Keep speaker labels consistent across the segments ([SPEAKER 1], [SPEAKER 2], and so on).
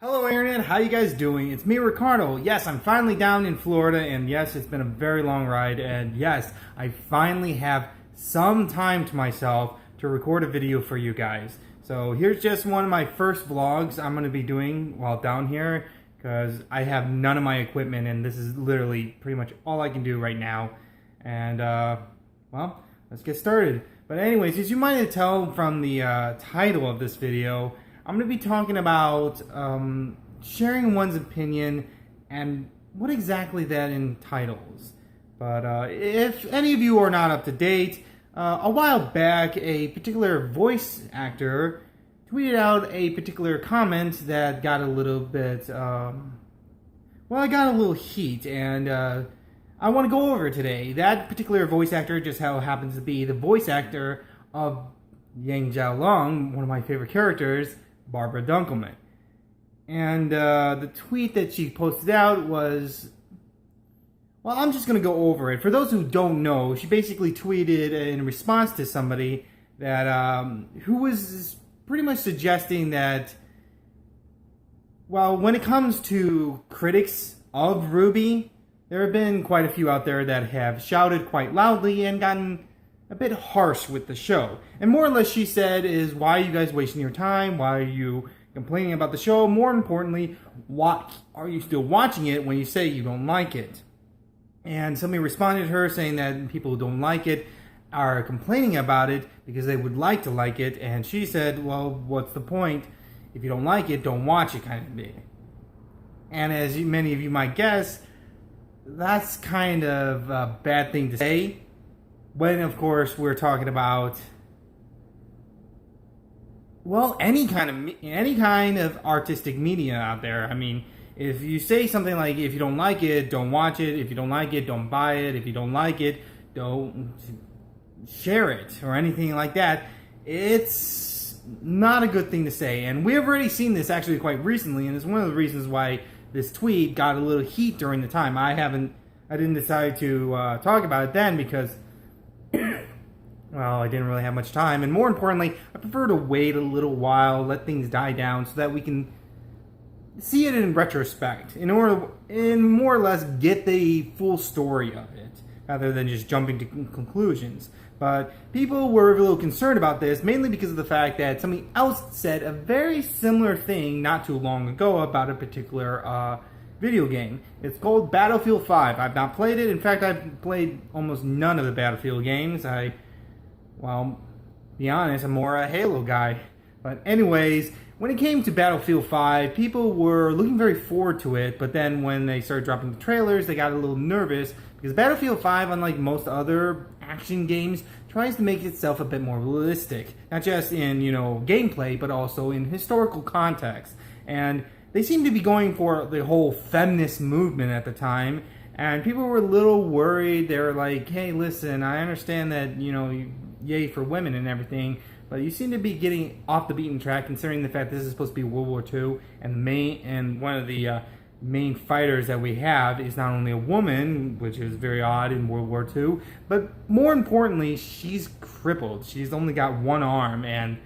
[SPEAKER 1] Hello Internet, how you guys doing? It's me, Ricardo. Yes, I'm finally down in Florida, and yes, it's been a very long ride, and yes, I finally have some time to myself to record a video for you guys. So here's just one of my first vlogs I'm going to be doing while down here, because I have none of my equipment, and this is literally pretty much all I can do right now. And, well, let's get started. But anyways, as you might have tell from the title of this video, I'm going to be talking about sharing one's opinion and what exactly that entitles. But if any of you are not up to date, a while back a particular voice actor tweeted out a particular comment that got a little bit, well, I got a little heat, and I want to go over it today. That particular voice actor just how happens to be the voice actor of Yang Jialong, one of my favorite characters, Barbara Dunkelman. And the tweet that she posted out was, well, I'm just going to go over it. For those who don't know, she basically tweeted in response to somebody that who was pretty much suggesting that, well, when it comes to critics of RWBY, there have been quite a few out there that have shouted quite loudly and gotten a bit harsh with the show. And more or less she said is, why are you guys wasting your time? Why are you complaining about the show? More importantly, why are you still watching it when you say you don't like it? And somebody responded to her saying that people who don't like it are complaining about it because they would like to like it. And she said, well, what's the point? If you don't like it, don't watch it, kind of thing. And as many of you might guess, that's kind of a bad thing to say, when, of course, we're talking about, well, any kind of artistic media out there. I mean, if you say something like, if you don't like it, don't watch it. If you don't like it, don't buy it. If you don't like it, don't share it, or anything like that. It's not a good thing to say. And we've already seen this actually quite recently, and it's one of the reasons why this tweet got a little heat during the time. I didn't decide to talk about it then because, well, I didn't really have much time, and more importantly, I prefer to wait a little while, let things die down, so that we can see it in retrospect, in more or less get the full story of it, rather than just jumping to conclusions. But people were a little concerned about this, mainly because of the fact that somebody else said a very similar thing not too long ago about a particular video game. It's called Battlefield 5. I've not played it. In fact, I've played almost none of the Battlefield games. Well, be honest, I'm more a Halo guy. But anyways, when it came to Battlefield 5, people were looking very forward to it, but then when they started dropping the trailers, they got a little nervous, because Battlefield 5, unlike most other action games, tries to make itself a bit more realistic. Not just in, gameplay, but also in historical context. And they seemed to be going for the whole feminist movement at the time, and people were a little worried. They were like, hey, listen, I understand that, yay for women and everything, but you seem to be getting off the beaten track, considering the fact this is supposed to be World War II, and one of the main fighters that we have is not only a woman, which is very odd in World War II, but more importantly, she's crippled. She's only got one arm, and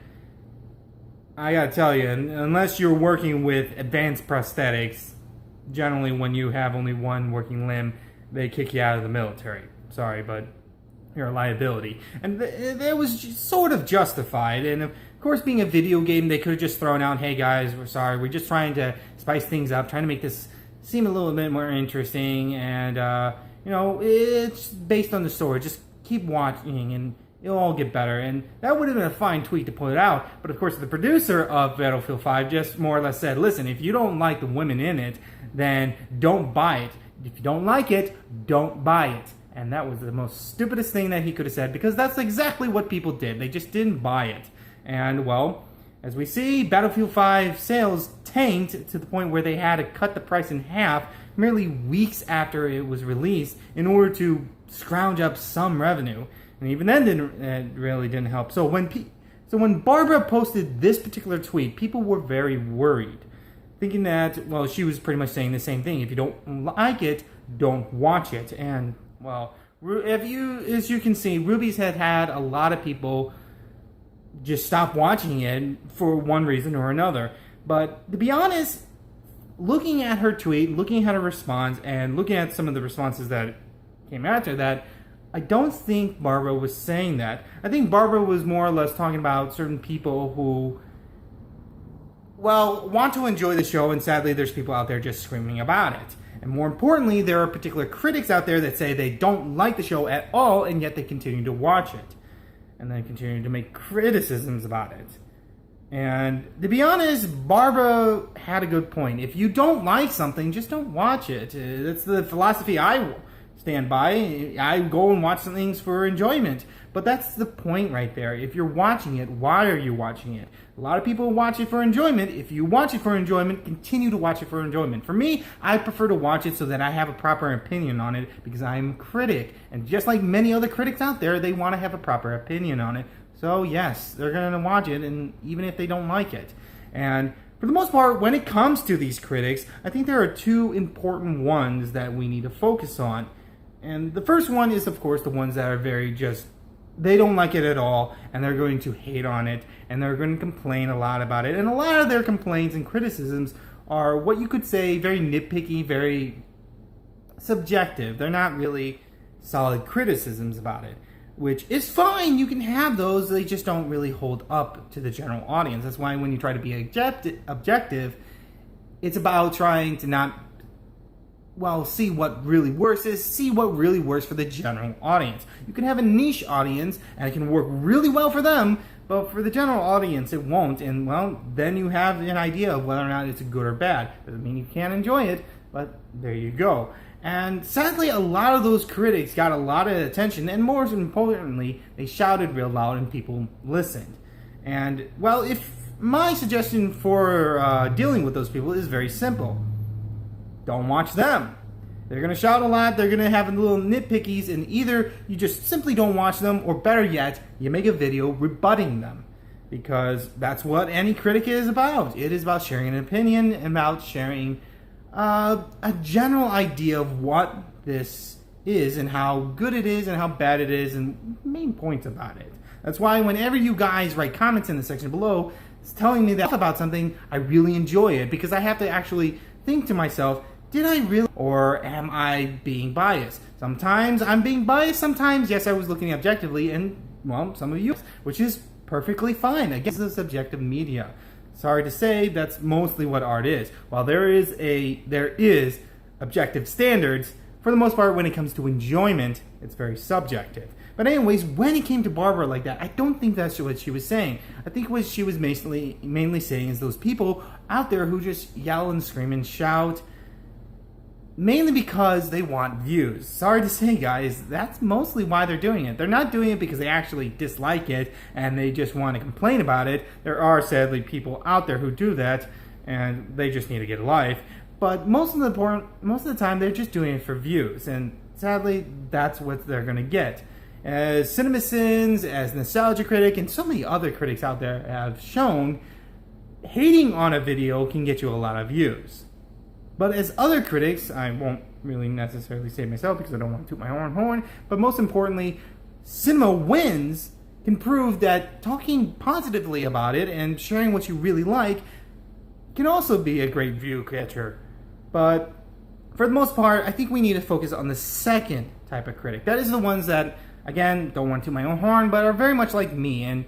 [SPEAKER 1] I gotta tell you, unless you're working with advanced prosthetics, generally when you have only one working limb, they kick you out of the military. Sorry, but you're a liability. And that was sort of justified. And of course, being a video game, they could have just thrown out, hey guys, we're sorry, we're just trying to spice things up, trying to make this seem a little bit more interesting, and it's based on the story. Just keep watching and it'll all get better. And that would have been a fine tweet to put it out. But of course, the producer of Battlefield 5 just more or less said, listen, if you don't like the women in it, then don't buy it. If you don't like it, don't buy it. And that was the most stupidest thing that he could have said, because that's exactly what people did. They just didn't buy it. And, well, as we see, Battlefield 5 sales tanked to the point where they had to cut the price in half merely weeks after it was released in order to scrounge up some revenue. And even then, it really didn't help. So when Barbara posted this particular tweet, people were very worried, thinking that, well, she was pretty much saying the same thing. If you don't like it, don't watch it. And, well, as you can see, RWBY's had a lot of people just stop watching it for one reason or another. But to be honest, looking at her tweet, looking at her response, and looking at some of the responses that came after that, I don't think Barbara was saying that. I think Barbara was more or less talking about certain people who, well, want to enjoy the show, and sadly there's people out there just screaming about it. And more importantly, there are particular critics out there that say they don't like the show at all, and yet they continue to watch it. And then continue to make criticisms about it. And to be honest, Barbara had a good point. If you don't like something, just don't watch it. That's the philosophy I stand by. I go and watch some things for enjoyment. But that's the point right there. If you're watching it, why are you watching it? A lot of people watch it for enjoyment. If you watch it for enjoyment, continue to watch it for enjoyment. For me, I prefer to watch it so that I have a proper opinion on it because I'm a critic. And just like many other critics out there, they want to have a proper opinion on it. So yes, they're going to watch it, and even if they don't like it. And for the most part, when it comes to these critics, I think there are two important ones that we need to focus on. And the first one is, of course, the ones that are very just, they don't like it at all, and they're going to hate on it, and they're going to complain a lot about it. And a lot of their complaints and criticisms are what you could say very nitpicky, very subjective. They're not really solid criticisms about it, which is fine. You can have those. They just don't really hold up to the general audience. That's why when you try to be objective, it's about trying to not, well, see what really works is, see what really works for the general audience. You can have a niche audience, and it can work really well for them, but for the general audience, it won't. And, well, then you have an idea of whether or not it's good or bad. Doesn't mean you can't enjoy it, but there you go. And sadly, a lot of those critics got a lot of attention, and more importantly, they shouted real loud and people listened. And, well, if my suggestion for dealing with those people is very simple. Don't watch them. They're going to shout a lot, they're going to have little nitpickies, and either you just simply don't watch them, or better yet, you make a video rebutting them. Because that's what any critic is about. It is about sharing an opinion, and about sharing a general idea of what this is, and how good it is, and how bad it is, and main points about it. That's why whenever you guys write comments in the section below, it's telling me that about something, I really enjoy it, because I have to actually think to myself, did I really, or am I being biased? Sometimes I'm being biased, sometimes, yes, I was looking objectively, and, well, some of you, which is perfectly fine. Again, this is subjective media. Sorry to say, that's mostly what art is. While there is objective standards, for the most part, when it comes to enjoyment, it's very subjective. But anyways, when it came to Barbara like that, I don't think that's what she was saying. I think what she was mainly saying is those people out there who just yell and scream and shout, mainly because they want views. Sorry to say, guys, that's mostly why they're doing it. They're not doing it because they actually dislike it and they just want to complain about it. There are, sadly, people out there who do that, and they just need to get a life. But most of the time, they're just doing it for views, and sadly, that's what they're going to get. As CinemaSins, as Nostalgia Critic, and so many other critics out there have shown, hating on a video can get you a lot of views. But as other critics, I won't really necessarily say myself because I don't want to toot my own horn, but most importantly, Cinema Wins can prove that talking positively about it and sharing what you really like can also be a great view catcher. But for the most part, I think we need to focus on the second type of critic. That is the ones that, again, don't want to toot my own horn, but are very much like me and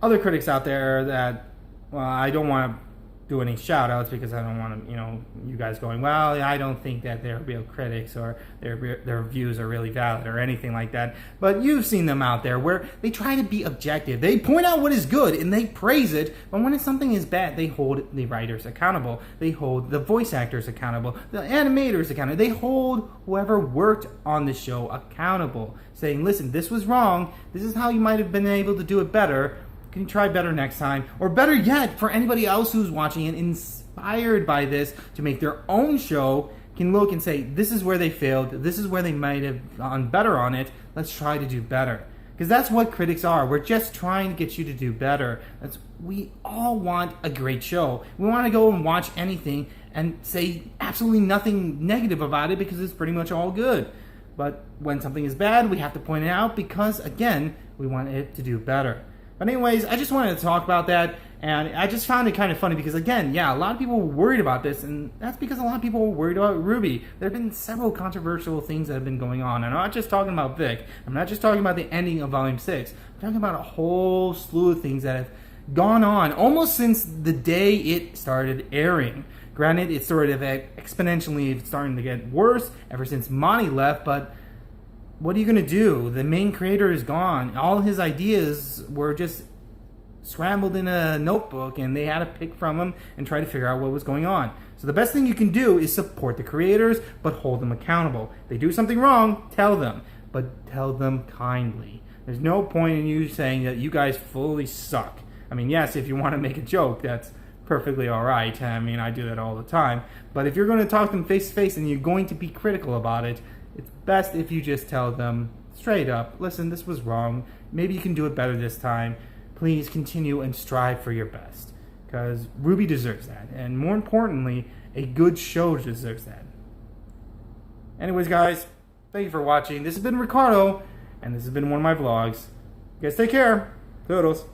[SPEAKER 1] other critics out there that, well, I don't want to do any shout-outs because I don't want to, you guys going, well, I don't think that they're real critics or their views are really valid or anything like that. But you've seen them out there where they try to be objective. They point out what is good and they praise it, but when something is bad, they hold the writers accountable. They hold the voice actors accountable, the animators accountable. They hold whoever worked on the show accountable, saying, listen, this was wrong. This is how you might have been able to do it better. Can you try better next time? Or better yet, for anybody else who's watching and inspired by this to make their own show, can look and say, this is where they failed, this is where they might have gone better on it, let's try to do better. Because that's what critics are. We're just trying to get you to do better. We all want a great show. We want to go and watch anything and say absolutely nothing negative about it because it's pretty much all good. But when something is bad, we have to point it out because, again, we want it to do better. But anyways, I just wanted to talk about that, And I just found it kind of funny because, again, yeah, a lot of people were worried about this, and that's because a lot of people were worried about RWBY. There have been several controversial things that have been going on. I'm not just talking about Vic. I'm not just talking about the ending of Volume 6. I'm talking about a whole slew of things that have gone on almost since the day it started airing. Granted, it's sort of exponentially starting to get worse ever since Monty left, but what are you going to do? The main creator is gone. All his ideas were just scrambled in a notebook, and they had to pick from them and try to figure out what was going on. So the best thing you can do is support the creators, but hold them accountable. If they do something wrong, tell them, but tell them kindly. There's no point in you saying that you guys fully suck. I mean, yes, if you want to make a joke, that's perfectly all right. I mean, I do that all the time. But if you're going to talk to them face to face and you're going to be critical about it, it's best if you just tell them straight up, listen, this was wrong. Maybe you can do it better this time. Please continue and strive for your best, because RWBY deserves that, and more importantly, a good show deserves that. Anyways, guys, thank you for watching. This has been Ricardo, and this has been one of my vlogs. You guys take care. Toodles.